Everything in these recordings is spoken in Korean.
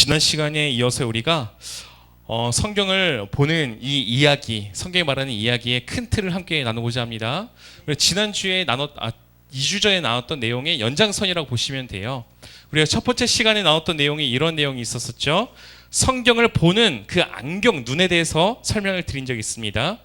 지난 시간에 이어서 우리가 성경을 보는 이 이야기, 성경이 말하는 이야기의 큰 틀을 함께 나누고자 합니다. 지난주에 2주 전에 나왔던 내용의 연장선이라고 보시면 돼요. 우리가 첫 번째 시간에 나왔던 내용이 이런 내용이 있었었죠. 성경을 보는 그 안경, 눈에 대해서 설명을 드린 적이 있습니다.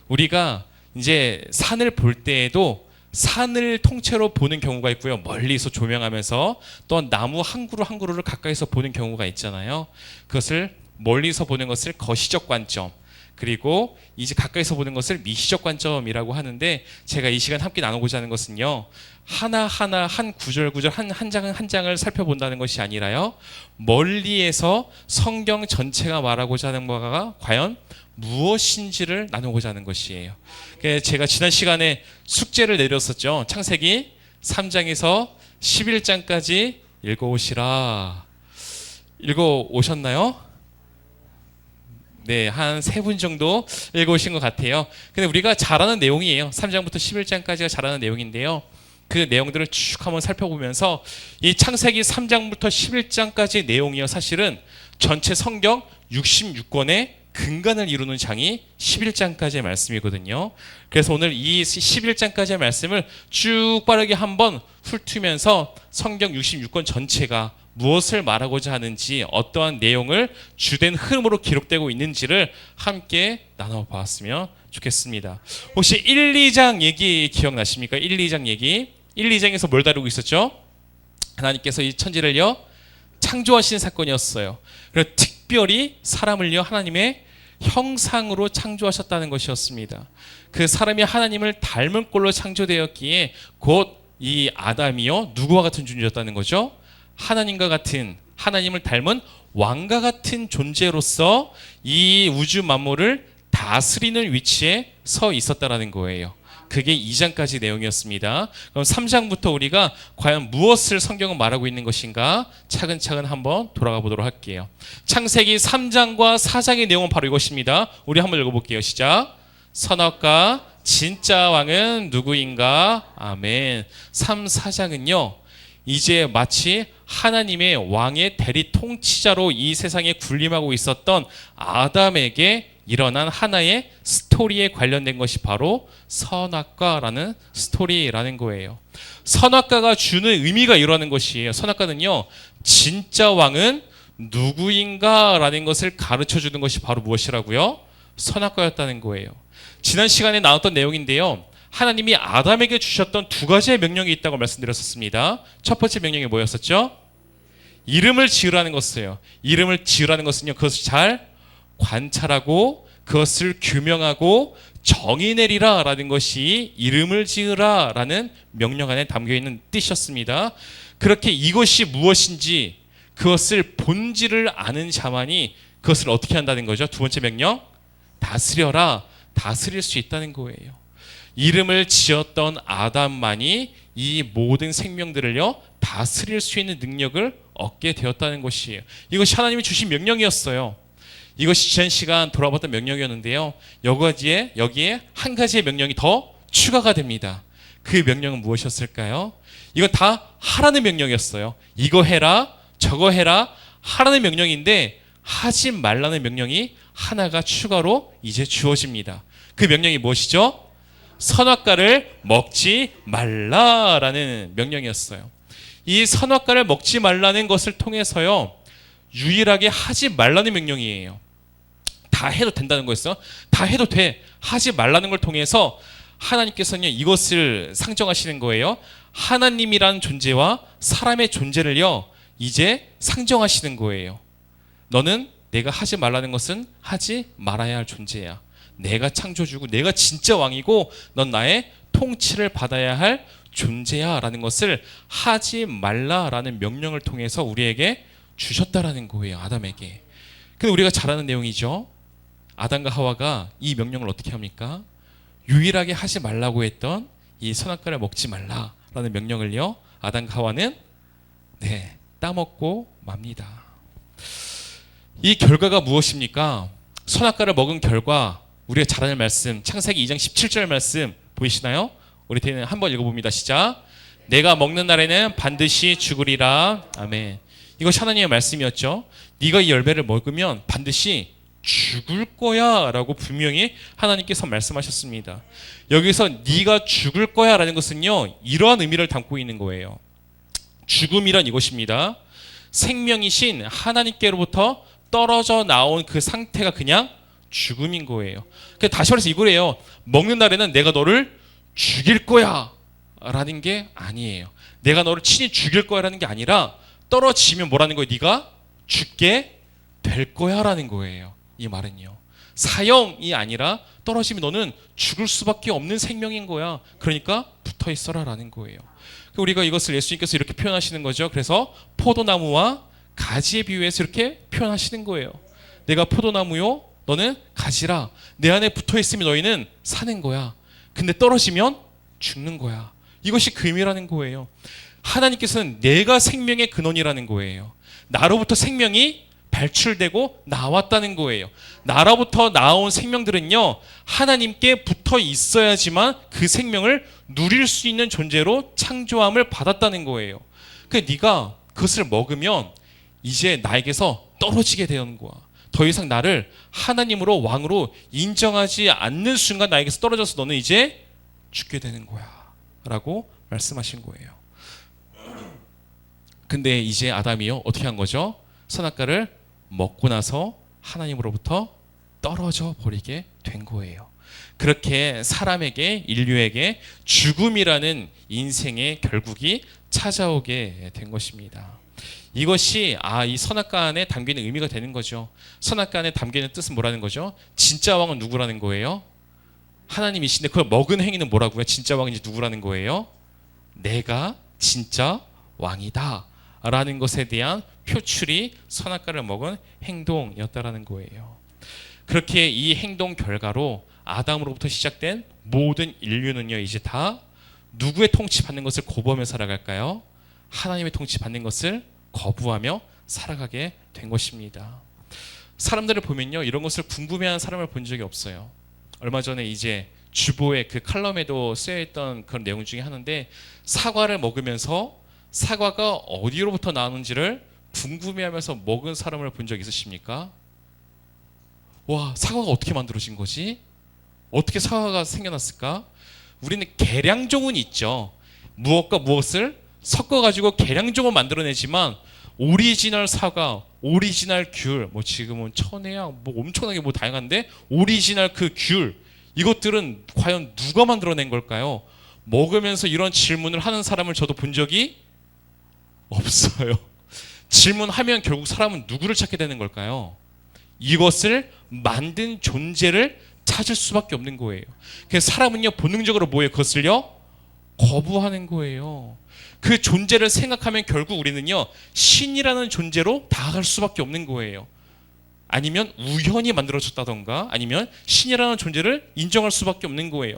우리가 이제 산을 볼 때에도 산을 통째로 보는 경우가 있고요. 멀리서 조명하면서 또 나무 한 그루 한 그루를 가까이서 보는 경우가 있잖아요. 그것을 멀리서 보는 것을 거시적 관점, 그리고 이제 가까이서 보는 것을 미시적 관점이라고 하는데, 제가 이 시간 함께 나누고자 하는 것은요, 하나하나 한 구절 한 장을 살펴본다는 것이 아니라요, 멀리에서 성경 전체가 말하고자 하는 바가 과연 무엇인지를 나누고자 하는 것이에요. 제가 지난 시간에 숙제를 내렸었죠. 창세기 3장에서 11장까지 읽어오시라. 읽어오셨나요? 네, 한 3분 정도 읽어오신 것 같아요. 근데 우리가 잘 아는 내용이에요. 3장부터 11장까지가 잘 아는 내용인데요, 그 내용들을 쭉 한번 살펴보면서 이 창세기 3장부터 11장까지의 내용이요, 사실은 전체 성경 66권의 근간을 이루는 장이 11장까지의 말씀이거든요. 그래서 오늘 이 11장까지의 말씀을 쭉 빠르게 한번 훑으면서 성경 66권 전체가 무엇을 말하고자 하는지, 어떠한 내용을 주된 흐름으로 기록되고 있는지를 함께 나눠봤으면 좋겠습니다. 혹시 1, 2장 얘기 기억나십니까? 1, 2장 얘기. 1, 2장에서 뭘 다루고 있었죠? 하나님께서 이 천지를요, 창조하신 사건이었어요. 그리고 특별히 사람을요, 하나님의 형상으로 창조하셨다는 것이었습니다. 그 사람이 하나님을 닮은 꼴로 창조되었기에 곧 이 아담이요, 누구와 같은 존재였다는 거죠? 하나님과 같은, 하나님을 닮은 왕과 같은 존재로서 이 우주 만물을 다스리는 위치에 서 있었다라는 거예요. 그게 2장까지 내용이었습니다. 그럼 3장부터 우리가 과연 무엇을 성경은 말하고 있는 것인가 차근차근 한번 돌아가 보도록 할게요. 창세기 3장과 4장의 내용은 바로 이것입니다. 우리 한번 읽어볼게요. 시작. 선악과 진짜 왕은 누구인가? 아멘. 3, 4장은요, 이제 마치 하나님의 왕의 대리 통치자로 이 세상에 군림하고 있었던 아담에게 일어난 하나의 스토리에 관련된 것이 바로 선악과라는 스토리라는 거예요. 선악과가 주는 의미가 이러는 것이에요. 선악과는요, 진짜 왕은 누구인가 라는 것을 가르쳐 주는 것이 바로 무엇이라고요? 선악과였다는 거예요. 지난 시간에 나왔던 내용인데요, 하나님이 아담에게 주셨던 2가지의 명령이 있다고 말씀드렸었습니다. 첫 번째 명령이 뭐였었죠? 이름을 지으라는 것이에요. 이름을 지으라는 것은요, 그것을 잘 관찰하고 그것을 규명하고 정의 내리라 라는 것이 이름을 지으라 라는 명령 안에 담겨있는 뜻이었습니다. 그렇게 이것이 무엇인지 그것을 본질을 아는 자만이 그것을 어떻게 한다는 거죠? 두 번째 명령, 다스려라, 다스릴 수 있다는 거예요. 이름을 지었던 아담만이 이 모든 생명들을요, 다스릴 수 있는 능력을 얻게 되었다는 것이에요. 이것이 하나님이 주신 명령이었어요. 이것이 지난 시간 돌아봤던 명령이었는데요, 여기에 한 가지의 명령이 더 추가가 됩니다. 그 명령은 무엇이었을까요? 이건 다 하라는 명령이었어요. 이거 해라, 저거 해라, 하라는 명령인데 하지 말라는 명령이 하나가 추가로 이제 주어집니다. 그 명령이 무엇이죠? 선악과를 먹지 말라라는 명령이었어요. 이 선악과를 먹지 말라는 것을 통해서요, 유일하게 하지 말라는 명령이에요. 다 해도 된다는 거였어요. 다 해도 돼. 하지 말라는 걸 통해서 하나님께서는 이것을 상정하시는 거예요. 하나님이라는 존재와 사람의 존재를요, 이제 상정하시는 거예요. 너는 내가 하지 말라는 것은 하지 말아야 할 존재야. 내가 창조주고 내가 진짜 왕이고 넌 나의 통치를 받아야 할 존재야 라는 것을 하지 말라라는 명령을 통해서 우리에게 주셨다라는 거예요. 아담에게. 근데 우리가 잘 아는 내용이죠. 아담과 하와가 이 명령을 어떻게 합니까? 유일하게 하지 말라고 했던 이 선악과를 먹지 말라라는 명령을요, 아담과 하와는 따먹고 맙니다. 이 결과가 무엇입니까? 선악과를 먹은 결과, 우리가 잘 아는 말씀, 창세기 2장 17절 말씀 보이시나요? 우리 한번 읽어봅니다. 시작. 내가 먹는 날에는 반드시 죽으리라. 아멘. 이것이 하나님의 말씀이었죠. 네가 이 열매를 먹으면 반드시 죽을 거야 라고 분명히 하나님께서 말씀하셨습니다. 여기서 네가 죽을 거야 라는 것은요, 이러한 의미를 담고 있는 거예요. 죽음이란 이것입니다. 생명이신 하나님께로부터 떨어져 나온 그 상태가 그냥 죽음인 거예요. 다시 말해서 이거예요. 먹는 날에는 내가 너를 죽일 거야 라는 게 아니에요. 내가 너를 친히 죽일 거야 라는 게 아니라 떨어지면 뭐라는 거예요? 네가 죽게 될 거야 라는 거예요. 이 말은요, 사형이 아니라 떨어지면 너는 죽을 수밖에 없는 생명인 거야. 그러니까 붙어 있어라 라는 거예요. 우리가 이것을 예수님께서 이렇게 표현하시는 거죠. 그래서 포도나무와 가지에 비유해서 이렇게 표현하시는 거예요. 내가 포도나무요, 너는 가지라. 내 안에 붙어 있으면 너희는 사는 거야. 근데 떨어지면 죽는 거야. 이것이 그 의미라는 거예요. 하나님께서는 내가 생명의 근원이라는 거예요. 나로부터 생명이 발출되고 나왔다는 거예요. 나로부터 나온 생명들은요, 하나님께 붙어 있어야지만 그 생명을 누릴 수 있는 존재로 창조함을 받았다는 거예요. 그러니까 네가 그것을 먹으면 이제 나에게서 떨어지게 되는 거야. 더 이상 나를 하나님으로 왕으로 인정하지 않는 순간 나에게서 떨어져서 너는 이제 죽게 되는 거야 라고 말씀하신 거예요. 근데 이제 아담이요, 어떻게 한 거죠? 선악과를 먹고 나서 하나님으로부터 떨어져 버리게 된 거예요. 그렇게 사람에게, 인류에게 죽음이라는 인생의 결국이 찾아오게 된 것입니다. 이것이 이 선악과 안에 담기는 의미가 되는 거죠. 선악과 안에 담기는 뜻은 뭐라는 거죠? 진짜 왕은 누구라는 거예요? 하나님이신데 그걸 먹은 행위는 뭐라고요? 진짜 왕인지 누구라는 거예요? 내가 진짜 왕이다 라는 것에 대한 표출이 선악과를 먹은 행동이었다라는 거예요. 그렇게 이 행동 결과로 아담으로부터 시작된 모든 인류는요, 이제 다 누구의 통치받는 것을 거부하며 살아갈까요? 하나님의 통치받는 것을 거부하며 살아가게 된 것입니다. 사람들을 보면요, 이런 것을 궁금해하는 사람을 본 적이 없어요. 얼마 전에 이제 주보의 그 칼럼에도 쓰여있던 그런 내용 중에 하나인데, 사과를 먹으면서 사과가 어디로부터 나오는지를 궁금해하면서 먹은 사람을 본 적 있으십니까? 와, 사과가 어떻게 만들어진 거지? 어떻게 사과가 생겨났을까? 우리는 계량종은 있죠. 무엇과 무엇을 섞어가지고 계량종을 만들어내지만 오리지널 사과, 오리지널 귤, 뭐 지금은 천혜야, 뭐 엄청나게 뭐 다양한데 오리지널 그 귤, 이것들은 과연 누가 만들어낸 걸까요? 먹으면서 이런 질문을 하는 사람을 저도 본 적이 없어요. 질문하면 결국 사람은 누구를 찾게 되는 걸까요? 이것을 만든 존재를 찾을 수밖에 없는 거예요. 그래서 사람은요, 본능적으로 뭐예요? 그것을요, 거부하는 거예요. 그 존재를 생각하면 결국 우리는요, 신이라는 존재로 다가갈 수밖에 없는 거예요. 아니면 우연히 만들어졌다던가 아니면 신이라는 존재를 인정할 수밖에 없는 거예요.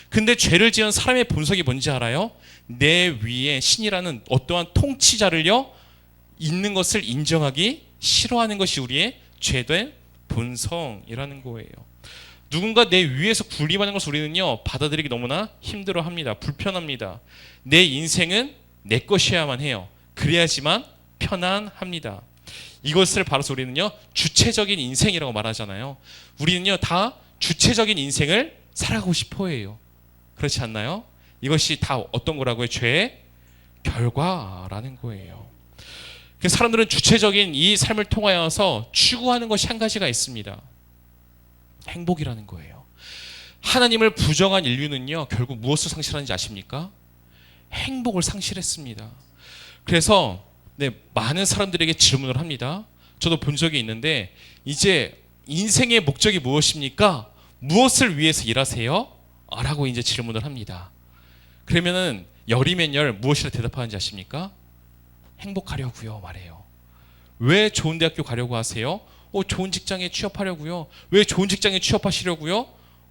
근데 죄를 지은 사람의 본성이 뭔지 알아요? 내 위에 신이라는 어떠한 통치자를요, 있는 것을 인정하기 싫어하는 것이 우리의 죄된 본성이라는 거예요. 누군가 내 위에서 군림하는 것을 우리는요, 받아들이기 너무나 힘들어합니다. 불편합니다. 내 인생은 내 것이어야만 해요. 그래야지만 편안합니다. 이것을 바로 우리는요, 주체적인 인생이라고 말하잖아요. 우리는요, 다 주체적인 인생을 살아가고 싶어 해요. 그렇지 않나요? 이것이 다 어떤 거라고요? 죄의 결과라는 거예요. 그래서 사람들은 주체적인 이 삶을 통하여서 추구하는 것이 한 가지가 있습니다. 행복이라는 거예요. 하나님을 부정한 인류는요, 결국 무엇을 상실하는지 아십니까? 행복을 상실했습니다. 그래서 많은 사람들에게 질문을 합니다. 저도 본 적이 있는데, 이제 인생의 목적이 무엇입니까? 무엇을 위해서 일하세요? 라고 이제 질문을 합니다. 그러면은 열이면 열 무엇이라 대답하는지 아십니까? 행복하려고요 말해요. 왜 좋은 대학교 가려고 하세요? 좋은 직장에 취업하려고요. 왜 좋은 직장에 취업하시려고요?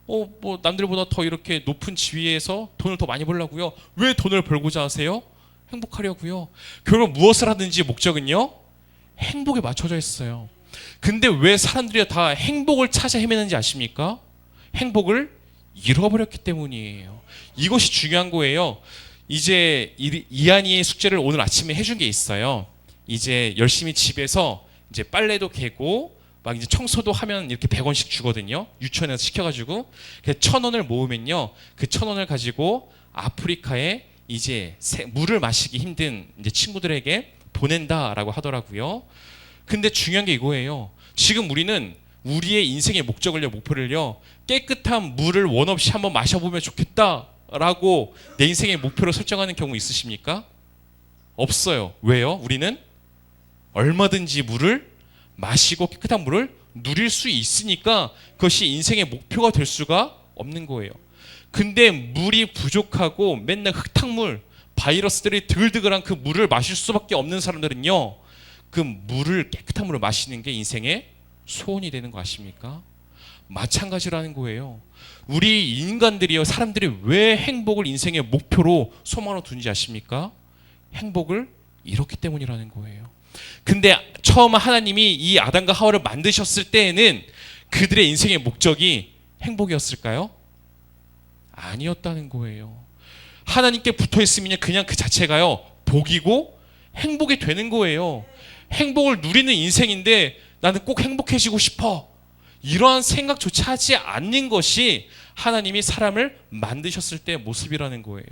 뭐 남들보다 더 이렇게 높은 지위에서 돈을 더 많이 벌려고요. 왜 돈을 벌고자 하세요? 행복하려고요. 결국 무엇을 하든지 목적은요, 행복에 맞춰져 있어요. 근데 왜 사람들이 다 행복을 찾아 헤매는지 아십니까? 행복을 잃어버렸기 때문이에요. 이것이 중요한 거예요. 이제 이한이의 숙제를 오늘 아침에 해준 게 있어요. 이제 열심히 집에서 이제 빨래도 개고 막 이제 청소도 하면 이렇게 100원씩 주거든요. 유치원에서 시켜가지고 1,000원을 모으면요, 그 1,000원을 가지고 아프리카에 이제 물을 마시기 힘든 이제 친구들에게 보낸다라고 하더라고요. 근데 중요한 게 이거예요. 지금 우리는 우리의 인생의 목적을요, 목표를요, 깨끗한 물을 원 없이 한번 마셔보면 좋겠다라고 내 인생의 목표로 설정하는 경우 있으십니까? 없어요. 왜요? 우리는 얼마든지 물을 마시고 깨끗한 물을 누릴 수 있으니까 그것이 인생의 목표가 될 수가 없는 거예요. 근데 물이 부족하고 맨날 흙탕물, 바이러스들이 드글드글한 그 물을 마실 수밖에 없는 사람들은요, 그 물을, 깨끗한 물을 마시는 게 인생의 소원이 되는 거 아십니까? 마찬가지라는 거예요. 우리 인간들이요, 사람들이 왜 행복을 인생의 목표로 소망으로 두는지 아십니까? 행복을 잃었기 때문이라는 거예요. 근데 처음 하나님이 이 아담과 하와를 만드셨을 때에는 그들의 인생의 목적이 행복이었을까요? 아니었다는 거예요. 하나님께 붙어 있으면 그냥 그 자체가요, 복이고 행복이 되는 거예요. 행복을 누리는 인생인데 나는 꼭 행복해지고 싶어, 이러한 생각조차 하지 않는 것이 하나님이 사람을 만드셨을 때의 모습이라는 거예요.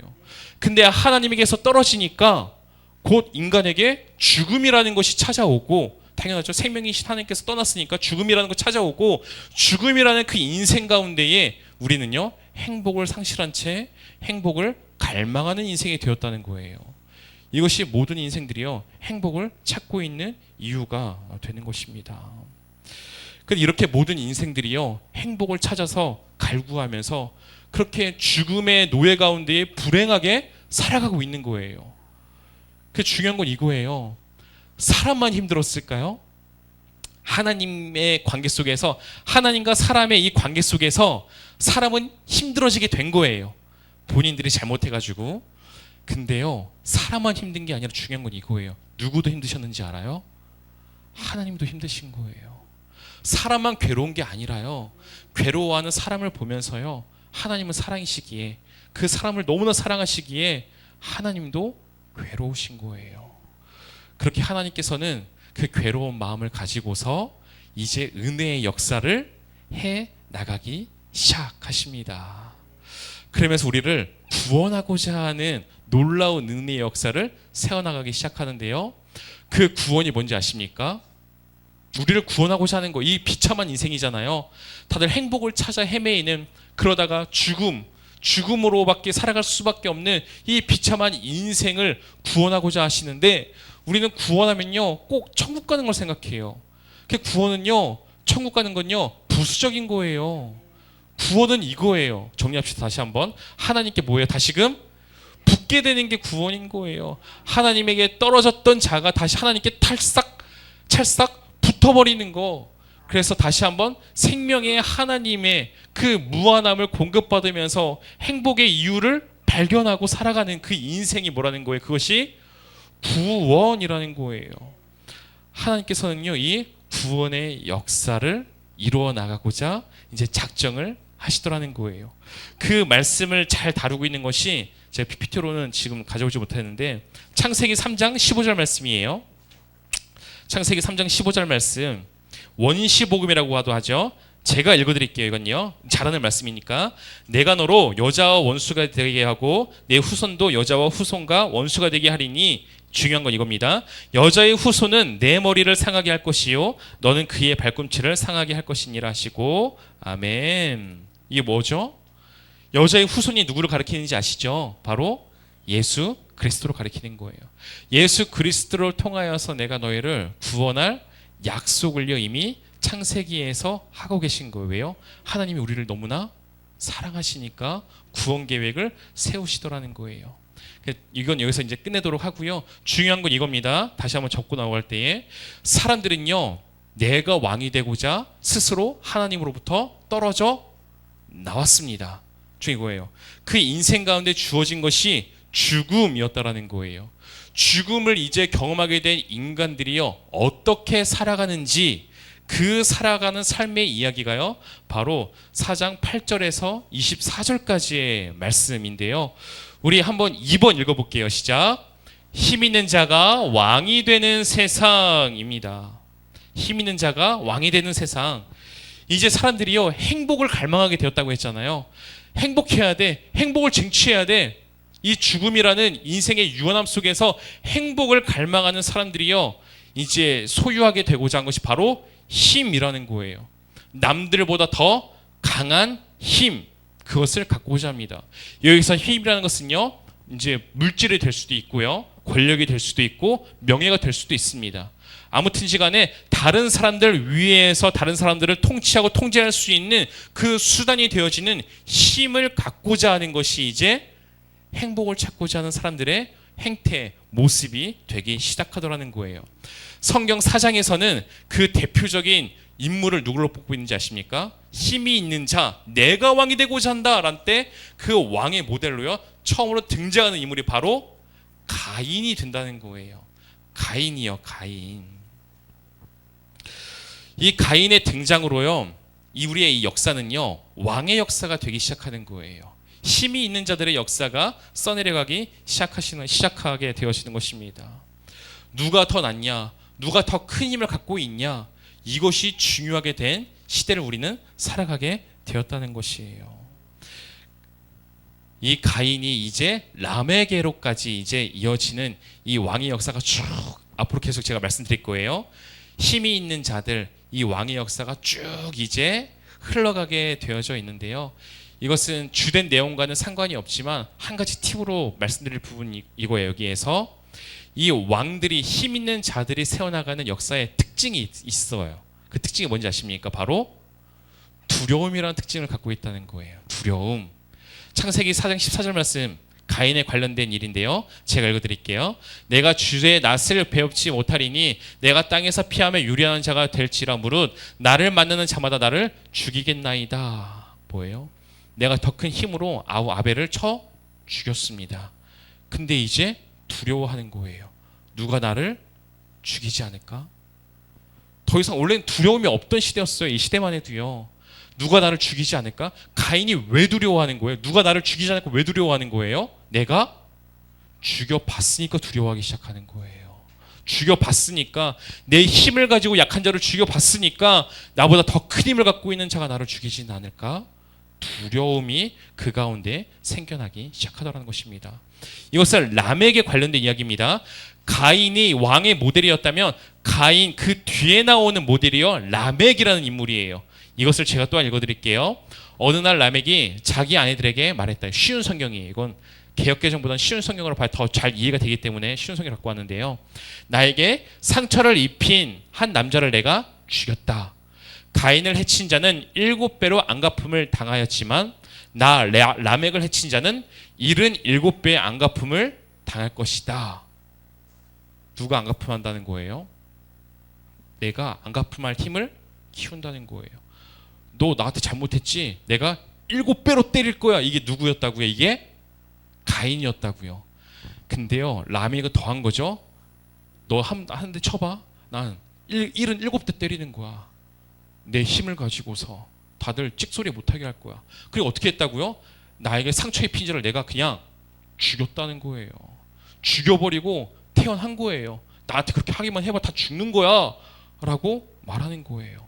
근데 하나님에게서 떨어지니까 곧 인간에게 죽음이라는 것이 찾아오고, 당연하죠. 생명이신 하나님께서 떠났으니까 죽음이라는 것 찾아오고, 죽음이라는 그 인생 가운데에 우리는요, 행복을 상실한 채 행복을 갈망하는 인생이 되었다는 거예요. 이것이 모든 인생들이요, 행복을 찾고 있는 이유가 되는 것입니다. 근데 이렇게 모든 인생들이요, 행복을 찾아서 갈구하면서 그렇게 죽음의 노예 가운데 불행하게 살아가고 있는 거예요. 그 중요한 건 이거예요. 사람만 힘들었을까요? 하나님의 관계 속에서, 하나님과 사람의 이 관계 속에서 사람은 힘들어지게 된 거예요. 본인들이 잘못해가지고. 근데요, 사람만 힘든 게 아니라 중요한 건 이거예요. 누구도 힘드셨는지 알아요? 하나님도 힘드신 거예요. 사람만 괴로운 게 아니라요, 괴로워하는 사람을 보면서요, 하나님은 사랑이시기에, 그 사람을 너무나 사랑하시기에 하나님도 괴로우신 거예요. 그렇게 하나님께서는 그 괴로운 마음을 가지고서 이제 은혜의 역사를 해 나가기 시작하십니다. 그러면서 우리를 구원하고자 하는 놀라운 은혜의 역사를 세워나가기 시작하는데요, 그 구원이 뭔지 아십니까? 우리를 구원하고자 하는 거, 이 비참한 인생이잖아요. 다들 행복을 찾아 헤매이는, 그러다가 죽음으로밖에 살아갈 수밖에 없는 이 비참한 인생을 구원하고자 하시는데, 우리는 구원하면요, 꼭 천국 가는 걸 생각해요. 그 구원은요, 천국 가는 건요, 부수적인 거예요. 구원은 이거예요. 정리합시다. 다시 한번. 하나님께 뭐예요? 다시금 붙게 되는 게 구원인 거예요. 하나님에게 떨어졌던 자가 다시 하나님께 찰싹 붙어버리는 거. 그래서 다시 한번 생명의 하나님의 그 무한함을 공급받으면서 행복의 이유를 발견하고 살아가는 그 인생이 뭐라는 거예요? 그것이 구원이라는 거예요. 하나님께서는요, 이 구원의 역사를 이루어 나가고자 이제 작정을 하시더라는 거예요. 그 말씀을 잘 다루고 있는 것이 제가 PPT로는 지금 가져오지 못했는데 창세기 3장 15절 말씀이에요. 창세기 3장 15절 말씀, 원시복음이라고 하죠. 제가 읽어드릴게요. 이건요, 잘하는 말씀이니까. 내가 너로 여자와 원수가 되게 하고 내 후손도 여자와 후손과 원수가 되게 하리니, 중요한 건 이겁니다. 여자의 후손은 내 머리를 상하게 할 것이요 너는 그의 발꿈치를 상하게 할 것이니라 하시고, 아멘. 이게 뭐죠? 여자의 후손이 누구를 가리키는지 아시죠? 바로 예수 그리스도를 가리키는 거예요. 예수 그리스도를 통하여서 내가 너희를 구원할 약속을요, 이미 창세기에서 하고 계신 거예요. 왜요? 하나님이 우리를 너무나 사랑하시니까 구원 계획을 세우시더라는 거예요. 이건 여기서 이제 끝내도록 하고요. 중요한 건 이겁니다. 다시 한번 적고 나갈 때에, 사람들은요, 내가 왕이 되고자 스스로 하나님으로부터 떨어져 나왔습니다. 이거예요. 그 인생 가운데 주어진 것이 죽음이었다라는 거예요. 죽음을 이제 경험하게 된 인간들이요, 어떻게 살아가는지, 그 살아가는 삶의 이야기가요, 바로 4장 8절에서 24절까지의 말씀인데요. 우리 한번 2번 읽어볼게요. 시작. 힘 있는 자가 왕이 되는 세상입니다. 힘 있는 자가 왕이 되는 세상. 이제 사람들이요, 행복을 갈망하게 되었다고 했잖아요. 행복해야 돼. 행복을 쟁취해야 돼. 이 죽음이라는 인생의 유한함 속에서 행복을 갈망하는 사람들이요, 이제 소유하게 되고자 한 것이 바로 힘이라는 거예요. 남들보다 더 강한 힘, 그것을 갖고자 합니다. 여기서 힘이라는 것은요, 이제 물질이 될 수도 있고요, 권력이 될 수도 있고, 명예가 될 수도 있습니다. 아무튼 시간에 다른 사람들 위에서 다른 사람들을 통치하고 통제할 수 있는 그 수단이 되어지는 힘을 갖고자 하는 것이 이제 행복을 찾고자 하는 사람들의 행태, 모습이 되기 시작하더라는 거예요. 성경 4장에서는 그 대표적인 인물을 누구로 뽑고 있는지 아십니까? 힘이 있는 자, 내가 왕이 되고자 한다 라는 때 그 왕의 모델로요, 처음으로 등장하는 인물이 바로 가인이 된다는 거예요. 가인이요, 가인. 이 가인의 등장으로요, 우리의 이 역사는요, 왕의 역사가 되기 시작하는 거예요. 힘이 있는 자들의 역사가 써내려가기 시작하게 되어지는 것입니다. 누가 더 낫냐, 누가 더 큰 힘을 갖고 있냐, 이것이 중요하게 된 시대를 우리는 살아가게 되었다는 것이에요. 이 가인이 이제 라멕에로까지 이제 이어지는 이 왕의 역사가 쭉 앞으로 계속 제가 말씀드릴 거예요. 힘이 있는 자들, 이 왕의 역사가 쭉 이제 흘러가게 되어져 있는데요. 이것은 주된 내용과는 상관이 없지만 한 가지 팁으로 말씀드릴 부분이 이거예요. 여기에서 이 왕들이, 힘 있는 자들이 세워나가는 역사의 특징이 있어요. 그 특징이 뭔지 아십니까? 바로 두려움이라는 특징을 갖고 있다는 거예요. 두려움. 창세기 4장 14절 말씀, 가인에 관련된 일인데요. 제가 읽어드릴게요. 내가 주의 낯을 배웁지 못하리니 내가 땅에서 피하며 유리한 자가 될지라 무릇 나를 만나는 자마다 나를 죽이겠나이다. 뭐예요? 내가 더 큰 힘으로 아벨을 쳐 죽였습니다. 근데 이제 두려워하는 거예요. 누가 나를 죽이지 않을까? 더 이상 원래는 두려움이 없던 시대였어요. 이 시대만 해도요. 누가 나를 죽이지 않을까? 가인이 왜 두려워하는 거예요? 누가 나를 죽이지 않을까 왜 두려워하는 거예요? 내가 죽여봤으니까 두려워하기 시작하는 거예요. 죽여봤으니까, 내 힘을 가지고 약한 자를 죽여봤으니까 나보다 더 큰 힘을 갖고 있는 자가 나를 죽이지는 않을까? 두려움이 그 가운데 생겨나기 시작하더라는 것입니다. 이것은 라멕에 관련된 이야기입니다. 가인이 왕의 모델이었다면 가인 그 뒤에 나오는 모델이요, 라멕이라는 인물이에요. 이것을 제가 또한 읽어드릴게요. 어느 날 라멕이 자기 아내들에게 말했다. 쉬운 성경이에요. 이건 개역개정보다는 쉬운 성경으로 봐야 더 잘 이해가 되기 때문에 쉬운 성경을 갖고 왔는데요. 나에게 상처를 입힌 한 남자를 내가 죽였다. 가인을 해친 자는 7배로 안갚음을 당하였지만 나 라멕을 해친 자는 77배의 안갚음을 당할 것이다. 누가 안갚음한다는 거예요? 내가 안갚음할 힘을 키운다는 거예요. 너 나한테 잘못했지? 내가 7배로 때릴 거야. 이게 누구였다고요? 이게 가인이었다고요. 근데요, 라멕은 더한 거죠. 너 한 대 쳐봐. 난 77대 때리는 거야. 내 힘을 가지고서 다들 찍소리 못하게 할 거야. 그리고 어떻게 했다고요? 나에게 상처 입힌 자를 내가 그냥 죽였다는 거예요. 죽여버리고 태어난 거예요. 나한테 그렇게 하기만 해봐 다 죽는 거야 라고 말하는 거예요.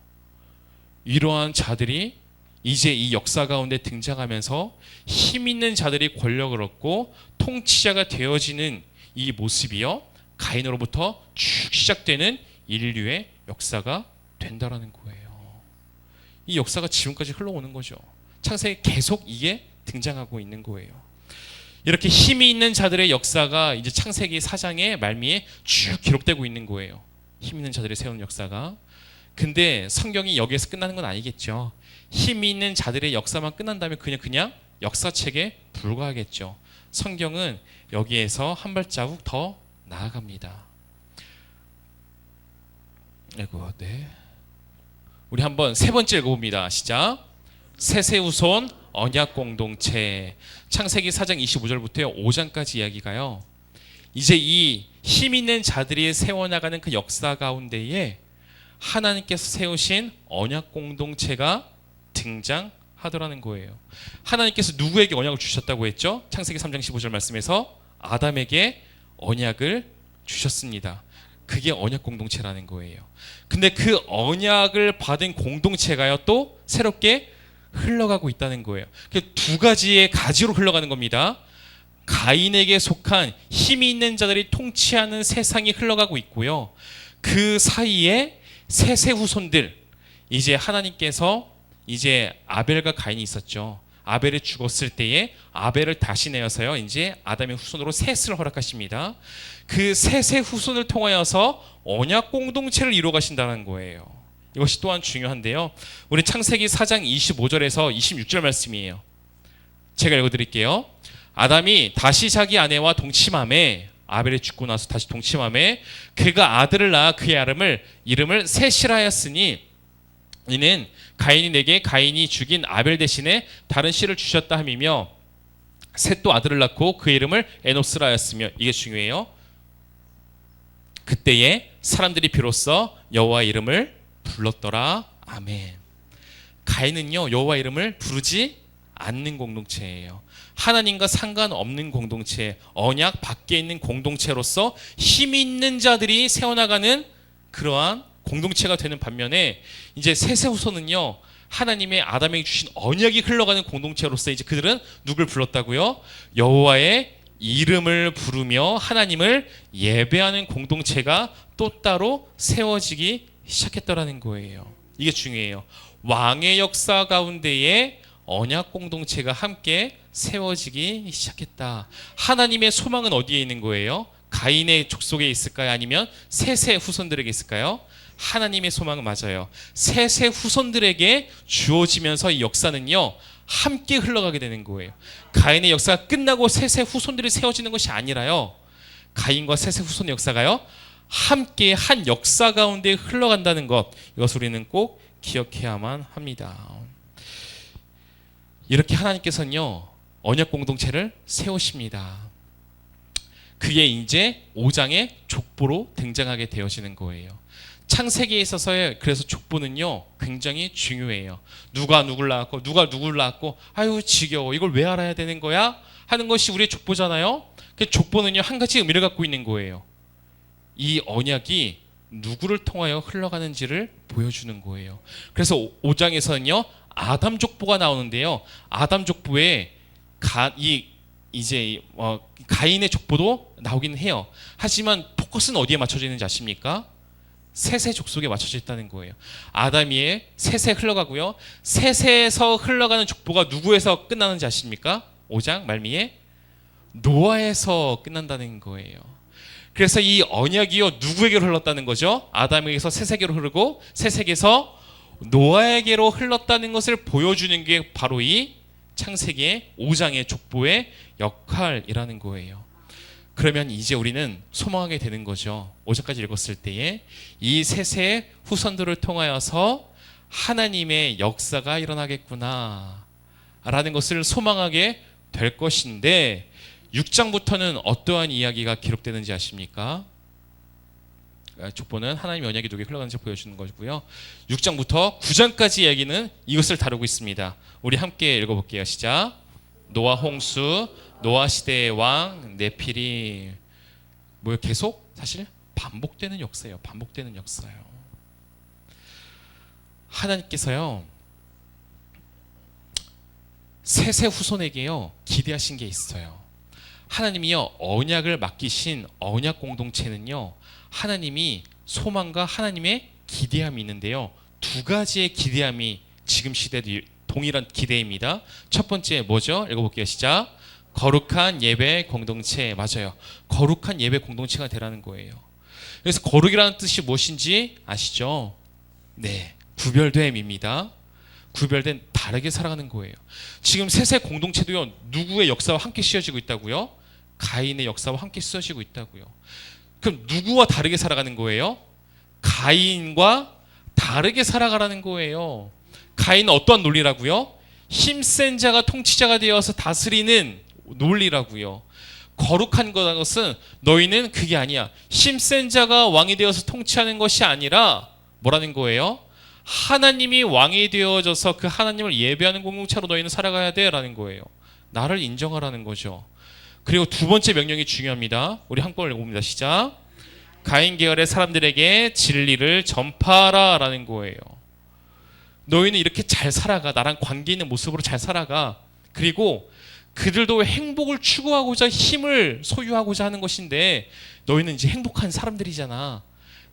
이러한 자들이 이제 이 역사 가운데 등장하면서 힘 있는 자들이 권력을 얻고 통치자가 되어지는 이 모습이요, 가인으로부터 쭉 시작되는 인류의 역사가 된다라는 거예요. 이 역사가 지금까지 흘러오는 거죠. 창세기에 계속 이게 등장하고 있는 거예요. 이렇게 힘이 있는 자들의 역사가 이제 창세기 4장의 말미에 쭉 기록되고 있는 거예요. 힘 있는 자들이 세우는 역사가. 근데 성경이 여기에서 끝나는 건 아니겠죠. 힘이 있는 자들의 역사만 끝난다면 그냥 역사책에 불과하겠죠. 성경은 여기에서 한 발자국 더 나아갑니다. 아이고, 네. 우리 한번 세 번째 읽어봅니다. 시작. 셋의 후손 언약 공동체. 창세기 4장 25절부터 5장까지 이야기가요. 이제 이 힘 있는 자들이 세워나가는 그 역사 가운데에 하나님께서 세우신 언약 공동체가 등장하더라는 거예요. 하나님께서 누구에게 언약을 주셨다고 했죠? 창세기 3장 15절 말씀에서 아담에게 언약을 주셨습니다. 그게 언약 공동체라는 거예요. 근데 그 언약을 받은 공동체가요 또 새롭게 흘러가고 있다는 거예요. 두 가지의 가지로 흘러가는 겁니다. 가인에게 속한 힘이 있는 자들이 통치하는 세상이 흘러가고 있고요. 그 사이에 셋의 후손들, 이제 하나님께서 이제 아벨과 가인이 있었죠. 아벨이 죽었을 때에 아벨을 다시 내어서요 이제 아담의 후손으로 셋을 허락하십니다. 그 셋의 후손을 통하여서 언약 공동체를 이루어 가신다는 거예요. 이것이 또한 중요한데요. 우리 창세기 4장 25절에서 26절 말씀이에요. 제가 읽어드릴게요. 아담이 다시 자기 아내와 동침함에, 아벨이 죽고 나서 다시 동침함에 그가 아들을 낳아 그의 이름을 셋이라 하였으니 이는 가인이 내게 가인이 죽인 아벨 대신에 다른 씨를 주셨다 함이며 셋도 아들을 낳고 그 이름을 에노스라 하였으며, 이게 중요해요. 그때에 사람들이 비로소 여호와의 이름을 불렀더라. 아멘. 가인은요 여호와 이름을 부르지 않는 공동체예요. 하나님과 상관없는 공동체, 언약 밖에 있는 공동체로서 힘이 있는 자들이 세워나가는 그러한 공동체가 되는 반면에 이제 셋의 후손은요 하나님의 아담에게 주신 언약이 흘러가는 공동체로서 이제 그들은 누굴 불렀다고요? 여호와의 이름을 부르며 하나님을 예배하는 공동체가 또 따로 세워지기 시작했더라는 거예요. 이게 중요해요. 왕의 역사 가운데에 언약 공동체가 함께 세워지기 시작했다. 하나님의 소망은 어디에 있는 거예요? 가인의 족속에 있을까요? 아니면 셋의 후손들에게 있을까요? 하나님의 소망은 맞아요. 셋의 후손들에게 주어지면서 이 역사는요 함께 흘러가게 되는 거예요. 가인의 역사가 끝나고 셋의 후손들이 세워지는 것이 아니라요, 가인과 셋의 후손의 역사가요 함께 한 역사 가운데 흘러간다는 것, 이것을 우리는 꼭 기억해야만 합니다. 이렇게 하나님께서는요 언약 공동체를 세우십니다. 그게 이제 5장의 족보로 등장하게 되어지는 거예요. 창세기에 있어서의 그래서 족보는요 굉장히 중요해요. 누가 누굴 낳았고 누가 누굴 낳았고 아유 지겨워 이걸 왜 알아야 되는 거야 하는 것이 우리의 족보잖아요. 그 족보는요 한 가지 의미를 갖고 있는 거예요. 이 언약이 누구를 통하여 흘러가는지를 보여주는 거예요. 그래서 5장에서는요 아담 족보가 나오는데요, 아담 족보에 가인의 족보도 나오긴 해요. 하지만 포커스는 어디에 맞춰져 있는지 아십니까? 셋의 족속에 맞춰져 있다는 거예요. 아담이의 셋에 흘러가고요, 셋에서 흘러가는 족보가 누구에서 끝나는지 아십니까? 5장 말미에 노아에서 끝난다는 거예요. 그래서 이 언약이요 누구에게로 흘렀다는 거죠? 아담에게서 셋에게로 흐르고 셋에게서 노아에게로 흘렀다는 것을 보여주는 게 바로 이 창세기의 5장의 족보의 역할이라는 거예요. 그러면 이제 우리는 소망하게 되는 거죠. 5장까지 읽었을 때에 이 셋의 후손들을 통하여서 하나님의 역사가 일어나겠구나 라는 것을 소망하게 될 것인데, 6장부터는 어떠한 이야기가 기록되는지 아십니까? 족보는 하나님의 언약이 누구에게 흘러가는지 보여주는 것이고요. 6장부터 9장까지 이야기는 이것을 다루고 있습니다. 우리 함께 읽어볼게요. 시작. 노아 홍수, 노아 시대의 왕 네피림. 뭐요? 계속 사실 반복되는 역사예요. 반복되는 역사예요. 하나님께서요 셋의 후손에게요 기대하신 게 있어요. 하나님이요 언약을 맡기신 언약 공동체는요 하나님이 소망과 하나님의 기대함이 있는데요, 두 가지의 기대함이 지금 시대도 동일한 기대입니다. 첫 번째 뭐죠? 읽어볼게요. 시작. 거룩한 예배 공동체. 맞아요. 거룩한 예배 공동체가 되라는 거예요. 그래서 거룩이라는 뜻이 무엇인지 아시죠? 네, 구별됨입니다. 구별된 다르게 살아가는 거예요. 지금 셋의 공동체도요 누구의 역사와 함께 씌워지고 있다고요? 가인의 역사와 함께 씌워지고 있다고요. 그럼 누구와 다르게 살아가는 거예요? 가인과 다르게 살아가라는 거예요. 가인은 어떠한 논리라고요? 힘센 자가 통치자가 되어서 다스리는 논리라고요. 거룩한 것은 너희는 그게 아니야. 힘센 자가 왕이 되어서 통치하는 것이 아니라 뭐라는 거예요? 하나님이 왕이 되어져서 그 하나님을 예배하는 공동체로 너희는 살아가야 돼 라는 거예요. 나를 인정하라는 거죠. 그리고 두 번째 명령이 중요합니다. 우리 한꺼번에 읽어봅니다. 시작. 가인 계열의 사람들에게 진리를 전파하라 라는 거예요. 너희는 이렇게 잘 살아가. 나랑 관계 있는 모습으로 잘 살아가. 그리고 그들도 행복을 추구하고자 힘을 소유하고자 하는 것인데 너희는 이제 행복한 사람들이잖아.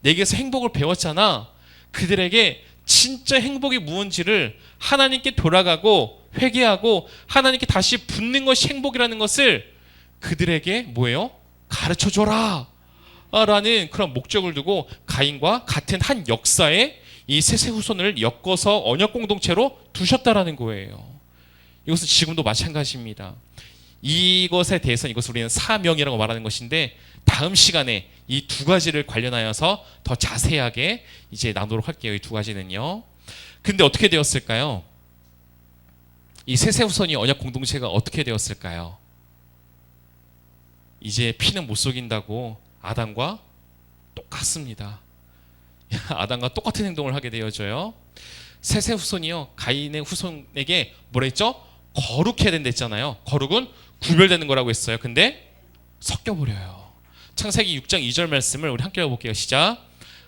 내게서 행복을 배웠잖아. 그들에게 진짜 행복이 무언지를 하나님께 돌아가고 회개하고 하나님께 다시 붙는 것이 행복이라는 것을 그들에게 뭐예요? 가르쳐줘라 라는 그런 목적을 두고 가인과 같은 한 역사에 이 셋의 후손을 엮어서 언약 공동체로 두셨다라는 거예요. 이것은 지금도 마찬가지입니다. 이것에 대해서는 이것을 우리는 사명이라고 말하는 것인데 다음 시간에 이 두 가지를 관련하여서 더 자세하게 이제 나누도록 할게요. 이 두 가지는요. 근데 어떻게 되었을까요? 이 셋의 후손이 언약 공동체가 어떻게 되었을까요? 이제 피는 못 속인다고 아담과 똑같습니다. 아담과 똑같은 행동을 하게 되어져요. 셋의 후손이요. 가인의 후손에게 뭐라 했죠? 거룩해야 된다 했잖아요. 거룩은 구별되는 거라고 했어요. 근데 섞여버려요. 창세기 6장 2절 말씀을 우리 함께 읽어볼게요. 시작.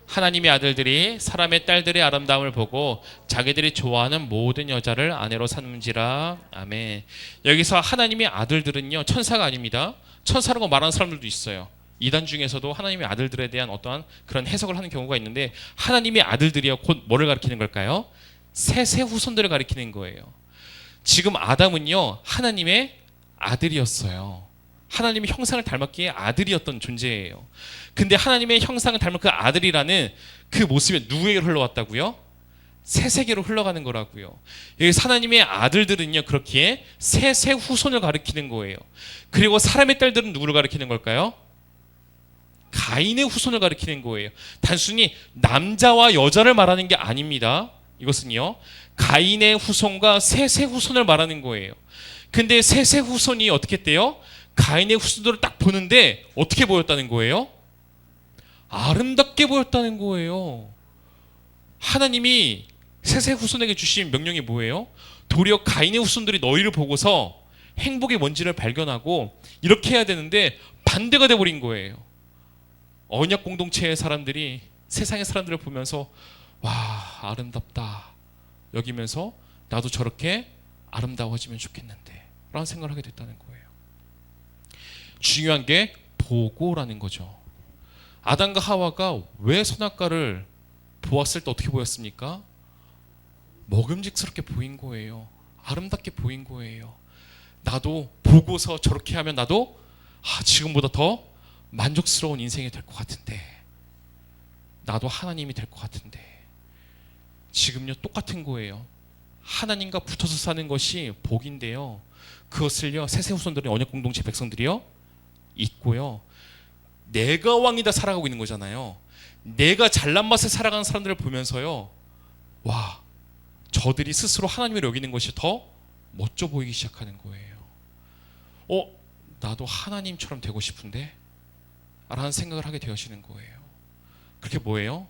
하나님의 아들들이 사람의 딸들의 아름다움을 보고 자기들이 좋아하는 모든 여자를 아내로 삼는지라. 아멘. 여기서 하나님의 아들들은요, 천사가 아닙니다. 천사라고 말하는 사람들도 있어요. 이단 중에서도 하나님의 아들들에 대한 어떠한 그런 해석을 하는 경우가 있는데 하나님의 아들들이요, 곧 뭐를 가리키는 걸까요? 셋의 후손들을 가리키는 거예요. 지금 아담은요, 하나님의 아들이었어요. 하나님의 형상을 닮았기에 아들이었던 존재예요. 근데 하나님의 형상을 닮은 그 아들이라는 그 모습이 누구에게 흘러왔다고요? 셋에게로 흘러가는 거라고요. 여기 하나님의 아들들은요, 그렇기에 셋의 후손을 가리키는 거예요. 그리고 사람의 딸들은 누구를 가리키는 걸까요? 가인의 후손을 가리키는 거예요. 단순히 남자와 여자를 말하는 게 아닙니다. 이것은요, 가인의 후손과 셋의 후손을 말하는 거예요. 근데 셋의 후손이 어떻게 했대요? 가인의 후손들을 딱 보는데 어떻게 보였다는 거예요? 아름답게 보였다는 거예요. 하나님이 셋의 후손에게 주신 명령이 뭐예요? 도리어 가인의 후손들이 너희를 보고서 행복이 뭔지를 발견하고 이렇게 해야 되는데 반대가 돼버린 거예요. 언약 공동체의 사람들이 세상의 사람들을 보면서 와, 아름답다 여기면서 나도 저렇게 아름다워지면 좋겠는데 라는 생각을 하게 됐다는 거예요. 중요한 게 보고라는 거죠. 아담과 하와가 왜 선악과를 보았을 때 어떻게 보였습니까? 먹음직스럽게 보인 거예요. 아름답게 보인 거예요. 나도 보고서 저렇게 하면 나도 지금보다 더 만족스러운 인생이 될 것 같은데, 나도 하나님이 될 것 같은데. 지금요, 똑같은 거예요. 하나님과 붙어서 사는 것이 복인데요, 그것을요, 셋의 후손들의 언약 공동체 백성들이요 있고요, 내가 왕이다 살아가고 있는 거잖아요. 내가 잘난 맛에 살아가는 사람들을 보면서요, 와, 저들이 스스로 하나님을 여기는 것이 더 멋져 보이기 시작하는 거예요. 나도 하나님처럼 되고 싶은데? 라는 생각을 하게 되어지는 거예요. 그렇게 뭐예요?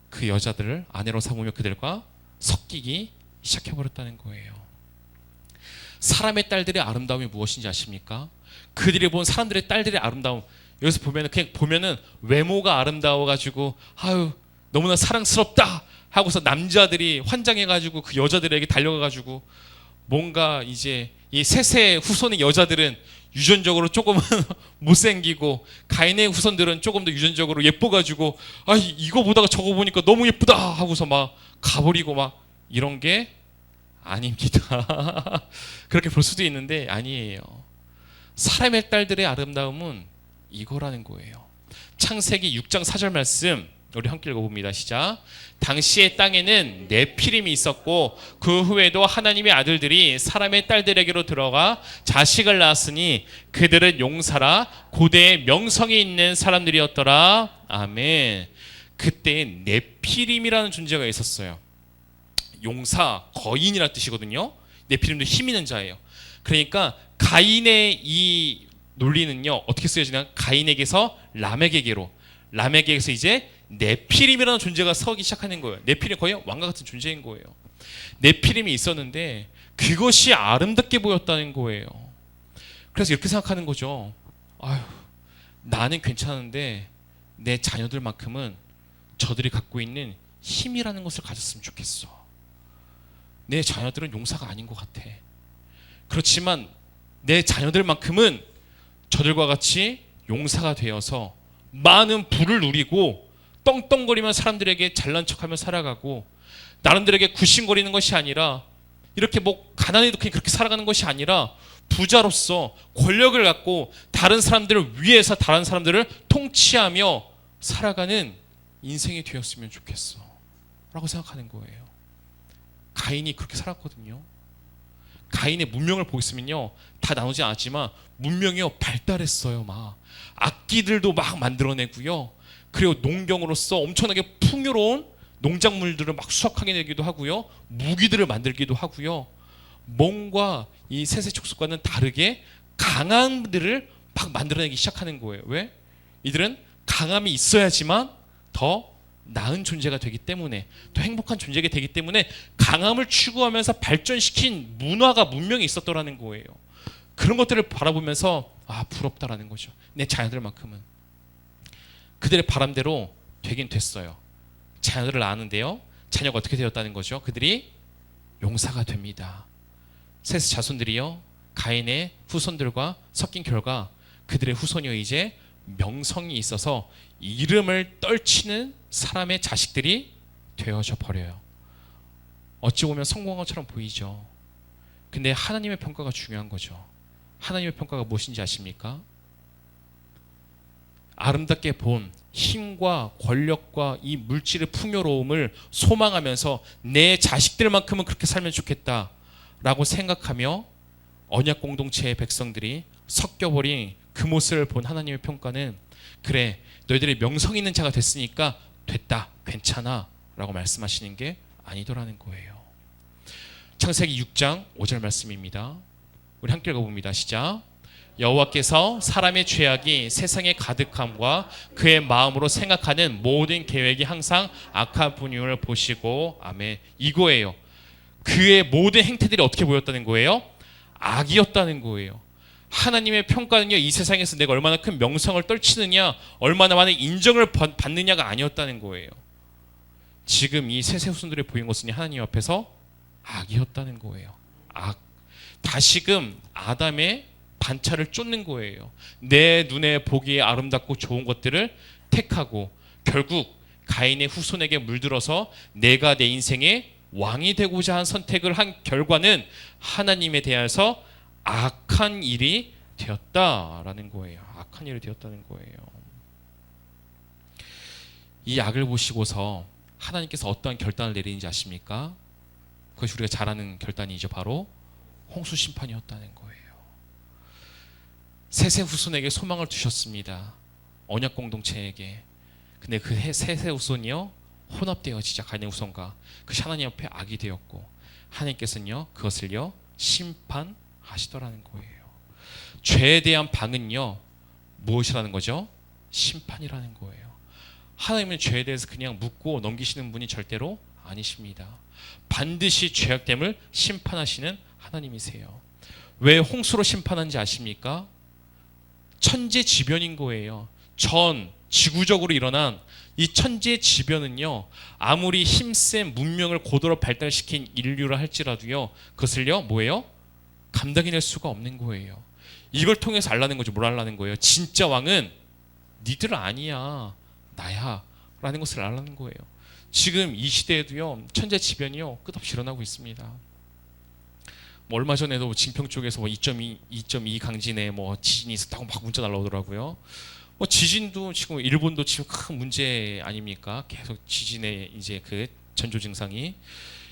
그 여자들을 아내로 삼으며 그들과 섞이기 시작해버렸다는 거예요. 사람의 딸들의 아름다움이 무엇인지 아십니까? 그들이 본 사람들의 딸들의 아름다움, 여기서 보면은 그냥 보면은 외모가 아름다워가지고 아유 너무나 사랑스럽다 하고서 남자들이 환장해가지고 그 여자들에게 달려가가지고 뭔가 이제 이 셋의 후손의 여자들은 유전적으로 조금은 못생기고 가인의 후손들은 조금 더 유전적으로 예뻐가지고 이거 보다가 저거 보니까 너무 예쁘다 하고서 막 가버리고 막 이런 게 아닙니다. 그렇게 볼 수도 있는데 아니에요. 사람의 딸들의 아름다움은 이거라는 거예요. 창세기 6장 4절 말씀 우리 함께 읽어봅니다. 시작. 당시의 땅에는 네피림이 있었고 그 후에도 하나님의 아들들이 사람의 딸들에게로 들어가 자식을 낳았으니 그들은 용사라 고대의 명성이 있는 사람들이었더라. 아멘. 그때 네피림이라는 존재가 있었어요. 용사, 거인이라는 뜻이거든요. 네피림도 힘 있는 자예요. 그러니까 가인의 이 논리는요, 어떻게 쓰여지냐? 가인에게서 람에게로, 람에게서 이제 네피림이라는 존재가 서기 시작하는 거예요. 네피림 거의 왕과 같은 존재인 거예요. 네피림이 있었는데 그것이 아름답게 보였다는 거예요. 그래서 이렇게 생각하는 거죠. 아휴, 나는 괜찮은데 내 자녀들만큼은 저들이 갖고 있는 힘이라는 것을 가졌으면 좋겠어. 내 자녀들은 용사가 아닌 것 같아. 그렇지만 내 자녀들만큼은 저들과 같이 용사가 되어서 많은 부를 누리고 떵떵거리며 사람들에게 잘난 척하며 살아가고, 나름대로에게 굽신거리는 것이 아니라, 이렇게 뭐 가난해도 그냥 그렇게 살아가는 것이 아니라 부자로서 권력을 갖고 다른 사람들을 위해서 다른 사람들을 통치하며 살아가는 인생이 되었으면 좋겠어 라고 생각하는 거예요. 가인이 그렇게 살았거든요. 가인의 문명을 보겠으면요, 다 나누지 않았지만 문명이요 발달했어요. 막 악기들도 막 만들어내고요, 그리고 농경으로서 엄청나게 풍요로운 농작물들을 막 수확하게 되기도 하고요, 무기들을 만들기도 하고요, 뭔가 이 셋의 족속과는 다르게 강함들을 막 만들어내기 시작하는 거예요. 왜? 이들은 강함이 있어야지만 더 나은 존재가 되기 때문에, 더 행복한 존재가 되기 때문에 강함을 추구하면서 발전시킨 문화가, 문명이 있었더라는 거예요. 그런 것들을 바라보면서 부럽다라는 거죠. 내 자녀들만큼은. 그들의 바람대로 되긴 됐어요. 자녀들을 낳았는데요, 자녀가 어떻게 되었다는 거죠? 그들이 용사가 됩니다. 셋의 자손들이요, 가인의 후손들과 섞인 결과 그들의 후손이요 이제 명성이 있어서 이름을 떨치는 사람의 자식들이 되어져 버려요. 어찌 보면 성공한 것처럼 보이죠. 근데 하나님의 평가가 중요한 거죠. 하나님의 평가가 무엇인지 아십니까? 아름답게 본 힘과 권력과 이 물질의 풍요로움을 소망하면서 내 자식들만큼은 그렇게 살면 좋겠다라고 생각하며 언약 공동체의 백성들이 섞여버린 그 모습을 본 하나님의 평가는, 그래 너희들이 명성 있는 자가 됐으니까 됐다, 괜찮아 라고 말씀하시는 게 아니더라는 거예요. 창세기 6장 5절 말씀입니다. 우리 함께 읽어봅니다. 시작. 여호와께서 사람의 죄악이 세상에 가득함과 그의 마음으로 생각하는 모든 계획이 항상 악한 분임을 보시고, 아멘. 이거예요. 그의 모든 행태들이 어떻게 보였다는 거예요? 악이었다는 거예요. 하나님의 평가는요, 이 세상에서 내가 얼마나 큰 명성을 떨치느냐, 얼마나 많은 인정을 받느냐가 아니었다는 거예요. 지금 이 셋의 후손들이 보인 것은 하나님 앞에서 악이었다는 거예요. 악. 다시금 아담의 반차를 쫓는 거예요. 내 눈에 보기에 아름답고 좋은 것들을 택하고 결국 가인의 후손에게 물들어서 내가 내 인생의 왕이 되고자 한 선택을 한 결과는 하나님에 대해서 악한 일이 되었다라는 거예요. 악한 일이 되었다는 거예요. 이 악을 보시고서 하나님께서 어떠한 결단을 내리는지 아십니까? 그것이 우리가 잘 아는 결단이죠. 바로 홍수 심판이었다는 거예요. 셋의 후손에게 소망을 두셨습니다. 언약 공동체에게. 근데 그 셋의 후손이요 혼합되어지자 가인의 후손과 그것이 하나님 앞에 악이 되었고, 하나님께서는요 그것을요 심판하시더라는 거예요. 죄에 대한 방은요 무엇이라는 거죠? 심판이라는 거예요. 하나님은 죄에 대해서 그냥 묻고 넘기시는 분이 절대로 아니십니다. 반드시 죄악됨을 심판하시는 하나님이세요. 왜 홍수로 심판한지 아십니까? 천재지변인 거예요. 전 지구적으로 일어난 이 천재지변은요, 아무리 힘센 문명을 고도로 발달시킨 인류라 할지라도요, 그것을요 뭐예요? 감당해낼 수가 없는 거예요. 이걸 통해서 알라는 거죠. 뭘 알라는 거예요? 진짜 왕은 니들 아니야, 나야 라는 것을 알라는 거예요. 지금 이 시대에도요 천재지변이요 끝없이 일어나고 있습니다. 뭐 얼마 전에도 진평 쪽에서 뭐 2.2 강진에 뭐 지진이 있었다고 막 문자 날라오더라고요. 뭐 지진도 지금 일본도 지금 큰 문제 아닙니까? 계속 지진의 이제 그 전조 증상이.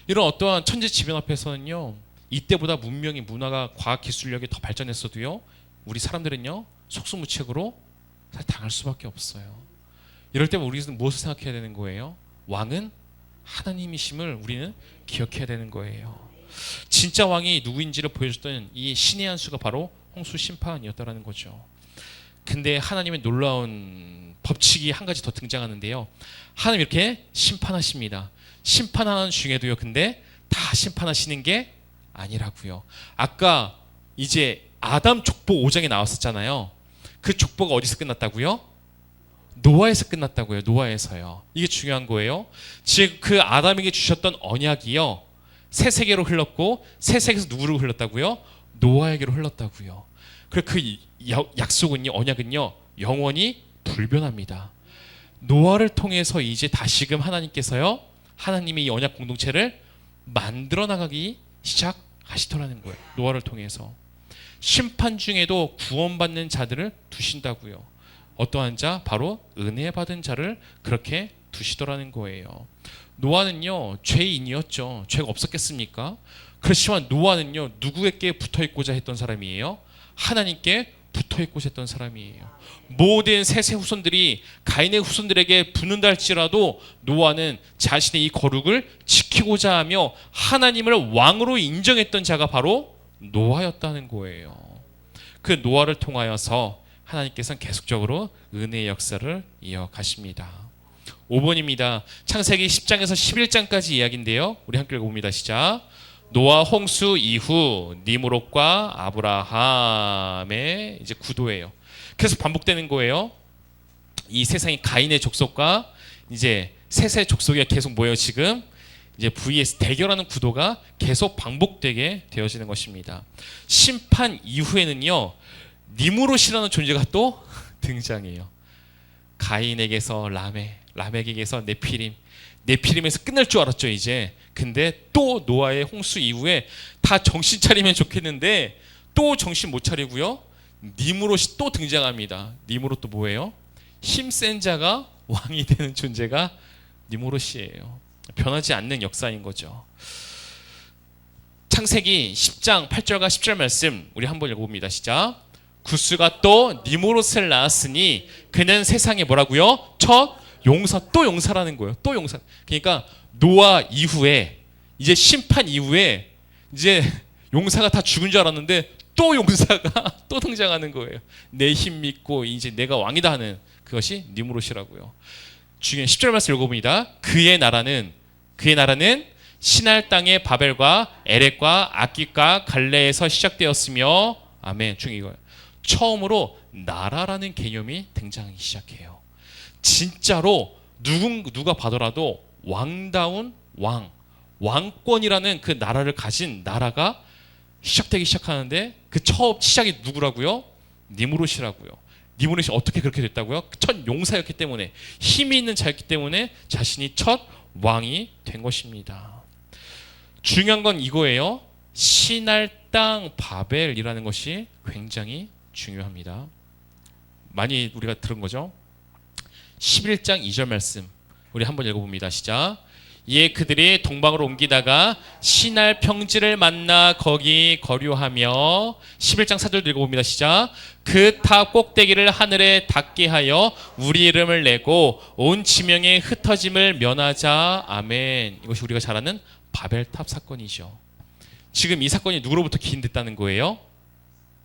이런 어떠한 천재지변 앞에서는요 이때보다 문명이, 문화가, 과학 기술력이 더 발전했어도요 우리 사람들은요 속수무책으로 당할 수밖에 없어요. 이럴 때면 우리는 무엇을 생각해야 되는 거예요? 왕은 하나님이심을 우리는 기억해야 되는 거예요. 진짜 왕이 누구인지를 보여줬던 이 신의 한 수가 바로 홍수 심판이었다라는 거죠. 근데 하나님의 놀라운 법칙이 한 가지 더 등장하는데요. 하나님 이렇게 심판하십니다. 심판하는 중에도요. 근데 다 심판하시는 게 아니라고요. 아까 이제 아담 족보 5장에 나왔었잖아요. 그 족보가 어디서 끝났다고요? 노아에서 끝났다고요. 노아에서요. 이게 중요한 거예요. 즉 그 아담에게 주셨던 언약이요, 새 세계로 흘렀고, 새 세계에서 누구로 흘렀다고요? 노아에게로 흘렀다고요. 그리고 그 약속은요, 언약은요, 영원히 불변합니다. 노아를 통해서 이제 다시금 하나님께서요, 하나님의 이 언약 공동체를 만들어 나가기 시작하시더라는 거예요. 노아를 통해서. 심판 중에도 구원받는 자들을 두신다고요. 어떠한 자? 바로 은혜 받은 자를 그렇게 두시더라는 거예요. 노아는요, 죄인이었죠. 죄가 없었겠습니까? 그렇지만 노아는요, 누구에게 붙어 있고자 했던 사람이에요? 하나님께 붙어 있고자 했던 사람이에요. 모든 셋의 후손들이 가인의 후손들에게 붙는다 할지라도 노아는 자신의 이 거룩을 지키고자 하며 하나님을 왕으로 인정했던 자가 바로 노아였다는 거예요. 그 노아를 통하여서 하나님께서는 계속적으로 은혜의 역사를 이어가십니다. 5번입니다. 창세기 10장에서 11장까지 이야기인데요. 우리 함께 읽어봅니다. 시작. 노아 홍수 이후 니므롯과 아브라함의 이제 구도예요. 그래서 반복되는 거예요. 이 세상의 가인의 족속과 이제 셋의 족속이 계속 모여 지금 이제 vs 대결하는 구도가 계속 반복되게 되어지는 것입니다. 심판 이후에는요, 니므롯이라는 존재가 또 등장해요. 가인에게서 라멕, 라멕에게서 네피림, 네피림에서 끝날 줄 알았죠 이제. 근데 또 노아의 홍수 이후에 다 정신 차리면 좋겠는데 또 정신 못 차리고요, 니므롯이 또 등장합니다. 니므롯도 뭐예요? 힘센 자가 왕이 되는 존재가 니므롯이에요. 변하지 않는 역사인 거죠. 창세기 10장 8절과 10절 말씀 우리 한번 읽어봅니다. 시작. 구스가 또 니므롯을 낳았으니 그는 세상에 뭐라고요? 첫 용사. 또 용사라는 거예요. 또 용사. 그러니까 노아 이후에 이제 심판 이후에 이제 용사가 다 죽은 줄 알았는데 또 용사가 또 등장하는 거예요. 내 힘 믿고 이제 내가 왕이다 하는 그것이 니므롯이라고요. 중요한 10절 말씀 읽어봅니다. 그의 나라는 시날 땅의 바벨과 에렉과 아깃과 갈레에서 시작되었으며, 아멘. 중요한 이거예요. 처음으로 나라라는 개념이 등장하기 시작해요. 진짜로 누가 봐더라도 왕다운 왕권이라는 그 나라를 가진 나라가 시작되기 시작하는데 그 처음 시작이 누구라고요? 니므롯이라고요. 니므롯이 어떻게 그렇게 됐다고요? 첫 용사였기 때문에, 힘이 있는 자였기 때문에 자신이 첫 왕이 된 것입니다. 중요한 건 이거예요. 시날 땅 바벨이라는 것이 굉장히 중요합니다. 많이 우리가 들은 거죠. 11장 2절 말씀 우리 한번 읽어봅니다. 시작. 이에 그들이 동방으로 옮기다가 시날 평지를 만나 거기 거류하며, 11장 4절 읽어봅니다. 시작. 그 탑 꼭대기를 하늘에 닿게 하여 우리 이름을 내고 온 지명의 흩어짐을 면하자. 아멘. 이것이 우리가 잘 아는 바벨탑 사건이죠. 지금 이 사건이 누구로부터 기인됐다는 거예요?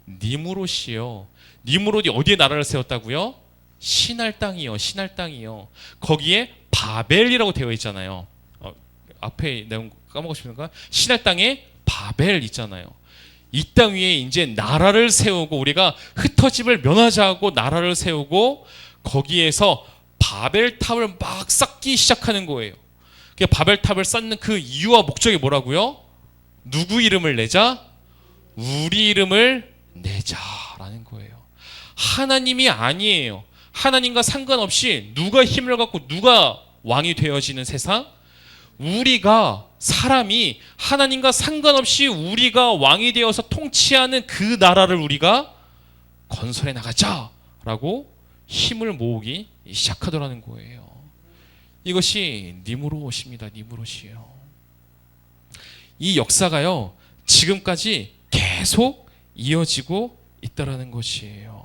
니므롯이요. 니므롯이 어디에 나라를 세웠다고요? 시날 땅이요. 시날 땅이요. 거기에 바벨이라고 되어 있잖아요. 앞에 내용 까먹으시는가? 시날 땅에 바벨 있잖아요. 이 땅 위에 이제 나라를 세우고 우리가 흩어짐을 면하자고 나라를 세우고 거기에서 바벨탑을 막 쌓기 시작하는 거예요. 바벨탑을 쌓는 그 이유와 목적이 뭐라고요? 누구 이름을 내자? 우리 이름을 내자라는 거예요. 하나님이 아니에요. 하나님과 상관없이 누가 힘을 갖고 누가 왕이 되어지는 세상, 우리가 사람이 하나님과 상관없이 우리가 왕이 되어서 통치하는 그 나라를 우리가 건설해 나가자라고 힘을 모으기 시작하더라는 거예요. 이것이 니므롯입니다. 니므롯이에요. 이 역사가요 지금까지 계속 이어지고 있다라는 것이에요.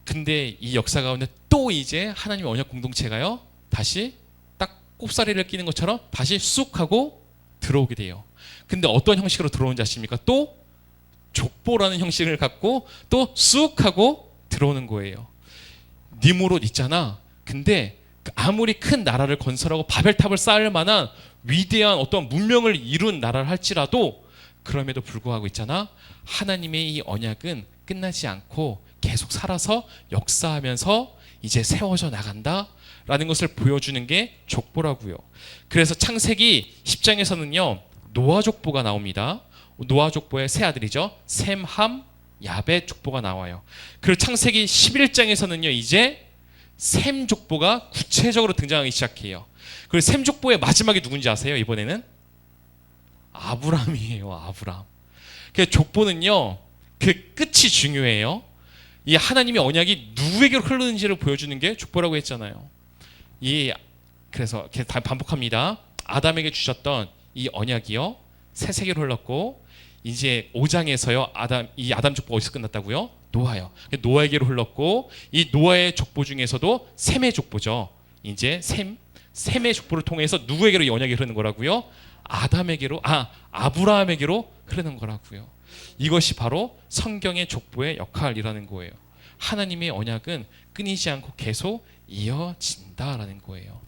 근데 이 역사 가운데 또 이제 하나님의 언약 공동체가요 다시 딱 꼽사리를 끼는 것처럼 다시 쑥 하고 들어오게 돼요. 근데 어떤 형식으로 들어오는지 아십니까? 또 족보라는 형식을 갖고 또 쑥 하고 들어오는 거예요. 니므롯 있잖아. 근데 아무리 큰 나라를 건설하고 바벨탑을 쌓을 만한 위대한 어떤 문명을 이룬 나라를 할지라도 그럼에도 불구하고 있잖아, 하나님의 이 언약은 끝나지 않고 계속 살아서 역사하면서 이제 세워져 나간다라는 것을 보여주는 게 족보라고요. 그래서 창세기 10장에서는요 노아 족보가 나옵니다. 노아 족보의 세 아들이죠. 셈, 함, 야벳 족보가 나와요. 그리고 창세기 11장에서는요 이제 셈 족보가 구체적으로 등장하기 시작해요. 그리고 셈 족보의 마지막이 누군지 아세요? 이번에는 아브람이에요. 아브람. 그 족보는요 그 끝이 중요해요. 이 하나님의 언약이 누구에게로 흐르는지를 보여주는 게 족보라고 했잖아요. 그래서 반복합니다. 아담에게 주셨던 이 언약이요 새 세계로 흘렀고, 이제 5장에서요 아담 족보가 어디서 끝났다고요? 노아요. 노아에게로 흘렀고, 이 노아의 족보 중에서도 셈의 족보죠. 이제 셈의 족보를 통해서 누구에게로 이 언약이 흐르는 거라고요? 아브라함에게로 흐르는 거라고요. 이것이 바로 성경의 족보의 역할이라는 거예요. 하나님의 언약은 끊이지 않고 계속 이어진다라는 거예요.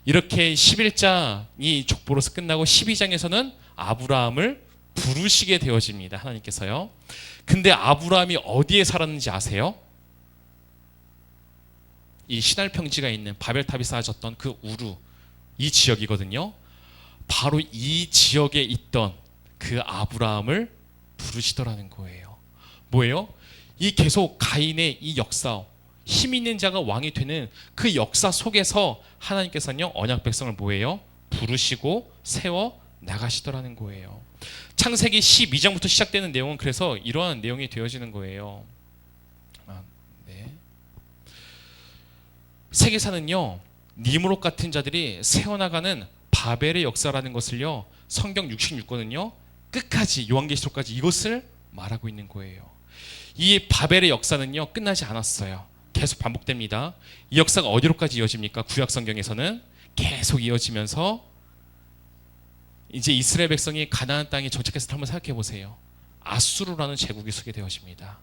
이렇게 11장 이 족보로서 끝나고 12장에서는 아브라함을 부르시게 되어집니다. 하나님께서요. 근데 아브라함이 어디에 살았는지 아세요? 이 시날 평지가 있는 바벨탑이 쌓아졌던 그 우루, 이 지역이거든요. 바로 이 지역에 있던 그 아브라함을 부르시더라는 거예요. 뭐예요? 이 계속 가인의 이 역사, 힘 있는 자가 왕이 되는 그 역사 속에서 하나님께서는요 언약 백성을 뭐예요? 부르시고 세워 나가시더라는 거예요. 창세기 12장부터 시작되는 내용은 그래서 이러한 내용이 되어지는 거예요. 세계사는요 니므롯 같은 자들이 세워나가는 바벨의 역사라는 것을요 성경 66권은요 끝까지 요한계시록까지 이것을 말하고 있는 거예요. 이 바벨의 역사는요 끝나지 않았어요. 계속 반복됩니다. 이 역사가 어디로까지 이어집니까? 구약 성경에서는 계속 이어지면서 이제 이스라엘 백성이 가나안 땅에 정착했을 때 한번 생각해 보세요. 아수르라는 제국이 서게 되어집니다.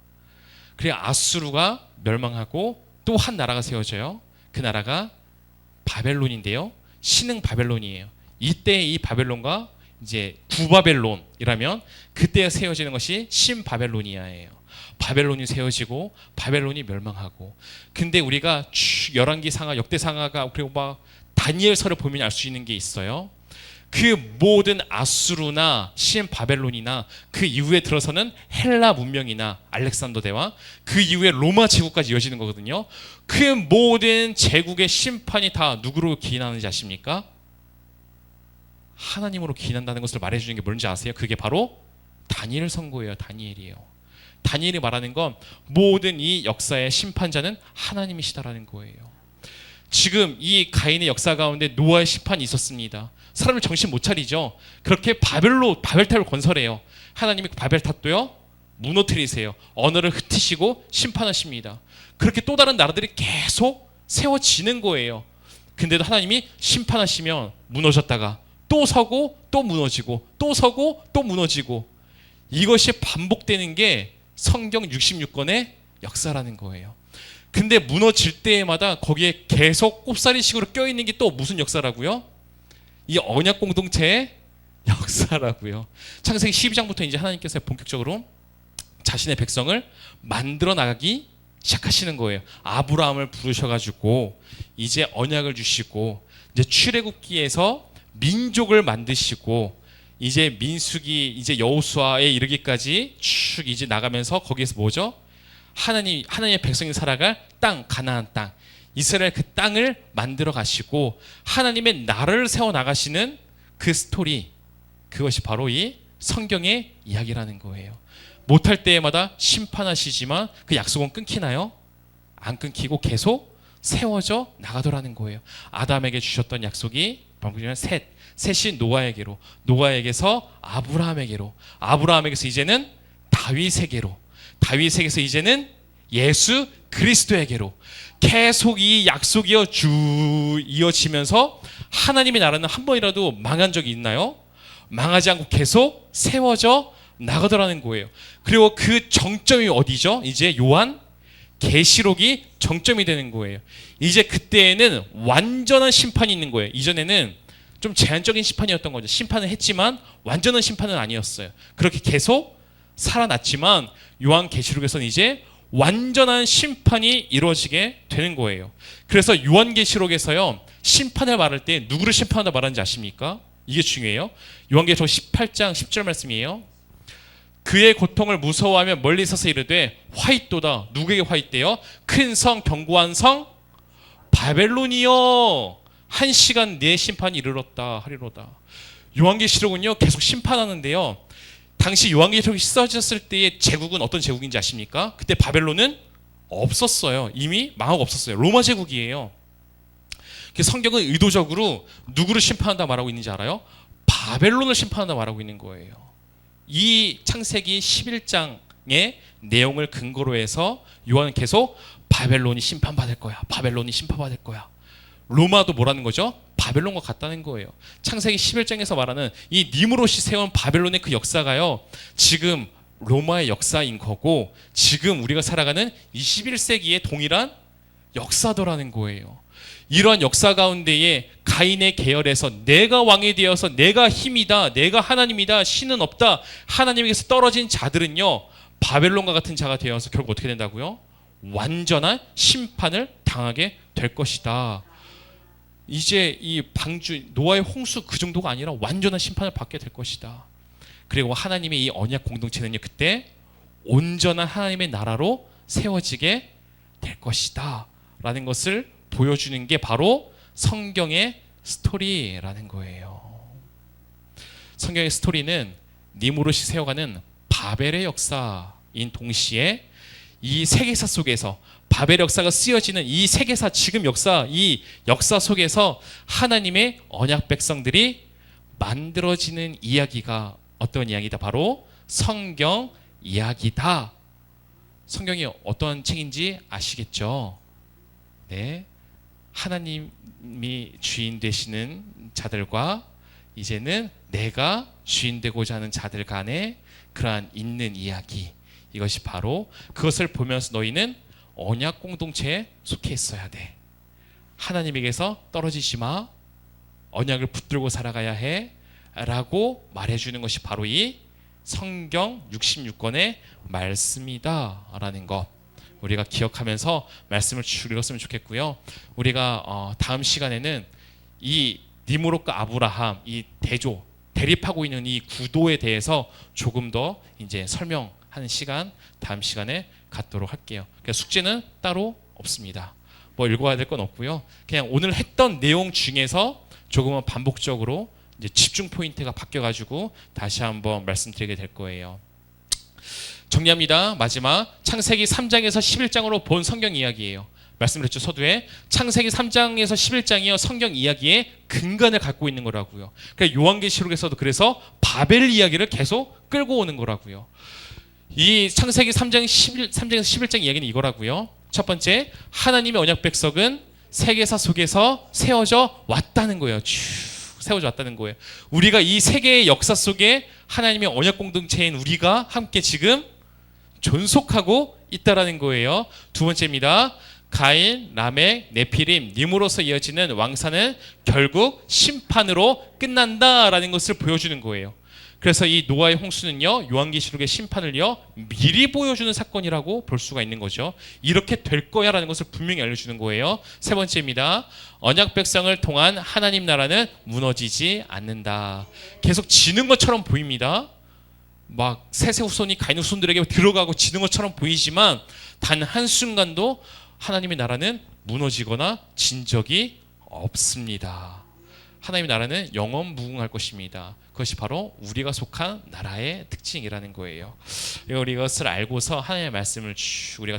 그래 아수르가 멸망하고 또 한 나라가 세워져요. 그 나라가 바벨론인데요. 신흥 바벨론이에요. 이때 이 바벨론과 이제 구바벨론이라면 그때 세워지는 것이 신바벨로니아예요. 바벨론이 세워지고 바벨론이 멸망하고. 근데 우리가 열왕기상하, 역대상하가 그리고 막 다니엘서를 보면 알 수 있는 게 있어요. 그 모든 아수르나 신바벨론이나 그 이후에 들어서는 헬라 문명이나 알렉산더 대왕, 그 이후에 로마 제국까지 이어지는 거거든요. 그 모든 제국의 심판이 다 누구로 기인하는지 아십니까? 하나님으로 기인한다는 것을 말해주는 게 뭔지 아세요? 그게 바로 다니엘 선고예요. 다니엘이에요. 다니엘이 말하는 건 모든 이 역사의 심판자는 하나님이시다라는 거예요. 지금 이 가인의 역사 가운데 노아의 심판이 있었습니다. 사람을 정신 못 차리죠. 그렇게 바벨탑을 건설해요. 하나님이 그 바벨탑도요 무너뜨리세요. 언어를 흩으시고 심판하십니다. 그렇게 또 다른 나라들이 계속 세워지는 거예요. 근데도 하나님이 심판하시면 무너졌다가 또 서고 또 무너지고 또 서고 또 무너지고, 이것이 반복되는 게 성경 66권의 역사라는 거예요. 근데 무너질 때마다 거기에 계속 꼽사리식으로 껴있는 게 또 무슨 역사라고요? 이 언약 공동체의 역사라고요. 창세기 12장부터 이제 하나님께서 본격적으로 자신의 백성을 만들어 나가기 시작하시는 거예요. 아브라함을 부르셔가지고 이제 언약을 주시고, 이제 출애굽기에서 민족을 만드시고, 이제 민수기 이제 여호수아에 이르기까지 쭉 이제 나가면서 거기에서 뭐죠? 하나님의 백성이 살아갈 땅, 가나안 땅, 이스라엘 그 땅을 만들어 가시고 하나님의 나라를 세워 나가시는 그 스토리, 그것이 바로 이 성경의 이야기라는 거예요. 못할 때마다 심판하시지만 그 약속은 끊기나요? 안 끊기고 계속 세워져 나가더라는 거예요. 아담에게 주셨던 약속이 방금 셋이 노아에게로, 노아에게서 아브라함에게로, 아브라함에게서 이제는 다윗에게로, 다윗에게서 이제는 예수 그리스도에게로 계속 이 약속이 이어지면서 하나님의 나라는 한 번이라도 망한 적이 있나요? 망하지 않고 계속 세워져 나가더라는 거예요. 그리고 그 정점이 어디죠? 이제 요한 계시록이 정점이 되는 거예요. 이제 그때에는 완전한 심판이 있는 거예요. 이전에는 좀 제한적인 심판이었던 거죠. 심판을 했지만 완전한 심판은 아니었어요. 그렇게 계속 살아났지만 요한계시록에서는 이제 완전한 심판이 이루어지게 되는 거예요. 그래서 요한계시록에서요, 심판을 말할 때 누구를 심판한다 말하는지 아십니까? 이게 중요해요. 요한계시록 18장 10절 말씀이에요. 그의 고통을 무서워하며 멀리 서서 이르되 화이또다. 누구에게 화이때요? 큰 성, 견고한 성 바벨론이여, 한 시간 내 심판이 이르렀다 하리로다. 요한계시록은요 계속 심판하는데요, 당시 요한계시록이 써졌을 때의 제국은 어떤 제국인지 아십니까? 그때 바벨론은 없었어요. 이미 망하고 없었어요. 로마 제국이에요. 성경은 의도적으로 누구를 심판한다 말하고 있는지 알아요? 바벨론을 심판한다 말하고 있는 거예요. 이 창세기 11장의 내용을 근거로 해서 요한은 계속 바벨론이 심판받을 거야, 바벨론이 심판받을 거야. 로마도 뭐라는 거죠? 바벨론과 같다는 거예요. 창세기 11장에서 말하는 이 니무롯이 세운 바벨론의 그 역사가요, 지금 로마의 역사인 거고, 지금 우리가 살아가는 21세기의 동일한 역사더라는 거예요. 이러한 역사 가운데에 가인의 계열에서 내가 왕이 되어서 내가 힘이다, 내가 하나님이다, 신은 없다, 하나님에게서 떨어진 자들은요 바벨론과 같은 자가 되어서 결국 어떻게 된다고요? 완전한 심판을 당하게 될 것이다. 이제 이 방주 노아의 홍수 그 정도가 아니라 완전한 심판을 받게 될 것이다. 그리고 하나님의 이 언약 공동체는요 그때 온전한 하나님의 나라로 세워지게 될 것이다 라는 것을 보여주는 게 바로 성경의 스토리라는 거예요. 성경의 스토리는 니무롯이 세워가는 바벨의 역사인 동시에 이 세계사 속에서 바벨 역사가 쓰여지는 이 세계사, 지금 역사, 이 역사 속에서 하나님의 언약 백성들이 만들어지는 이야기가 어떤 이야기다? 바로 성경 이야기다. 성경이 어떤 책인지 아시겠죠? 네, 하나님이 주인 되시는 자들과 이제는 내가 주인 되고자 하는 자들 간의 그러한 있는 이야기, 이것이 바로 그것을 보면서 너희는 언약 공동체에 속해 있어야 돼, 하나님에게서 떨어지지 마, 언약을 붙들고 살아가야 해 라고 말해주는 것이 바로 이 성경 66권의 말씀이다 라는 것, 우리가 기억하면서 말씀을 쭉 읽었으면 좋겠고요. 우리가 다음 시간에는 이 니무롯과 아브라함, 이 대조, 대립하고 있는 이 구도에 대해서 조금 더 이제 설명하는 시간, 다음 시간에 갖도록 할게요. 그러니까 숙제는 따로 없습니다. 뭐 읽어야 될 건 없고요. 그냥 오늘 했던 내용 중에서 조금은 반복적으로 이제 집중 포인트가 바뀌어가지고 다시 한번 말씀드리게 될 거예요. 정리합니다. 마지막 창세기 3장에서 11장으로 본 성경 이야기예요. 말씀드렸죠, 서두에. 창세기 3장에서 11장이요 성경 이야기의 근간을 갖고 있는 거라고요. 그러니까 요한계시록에서도 그래서 바벨 이야기를 계속 끌고 오는 거라고요. 이 창세기 3장에서 11장 이야기는 이거라고요. 첫 번째, 하나님의 언약 백성은 세계사 속에서 세워져 왔다는 거예요. 쭉 세워져 왔다는 거예요. 우리가 이 세계의 역사 속에 하나님의 언약 공동체인 우리가 함께 지금 존속하고 있다라는 거예요. 두 번째입니다. 가인, 라멕, 네피림, 님으로서 이어지는 왕사는 결국 심판으로 끝난다라는 것을 보여주는 거예요. 그래서 이 노아의 홍수는요 요한계시록의 심판을요 미리 보여주는 사건이라고 볼 수가 있는 거죠. 이렇게 될 거야 라는 것을 분명히 알려주는 거예요. 세 번째입니다. 언약 백성을 통한 하나님 나라는 무너지지 않는다. 계속 지는 것처럼 보입니다. 막 셋의 후손이 가인 후손들에게 들어가고 지는 것처럼 보이지만 단 한순간도 하나님의 나라는 무너지거나 진 적이 없습니다. 하나님의 나라는 영원 무궁할 것입니다. 그것이 바로 우리가 속한 나라의 특징이라는 거예요. 우리가 이것을 알고서 하나님의 말씀을 우리가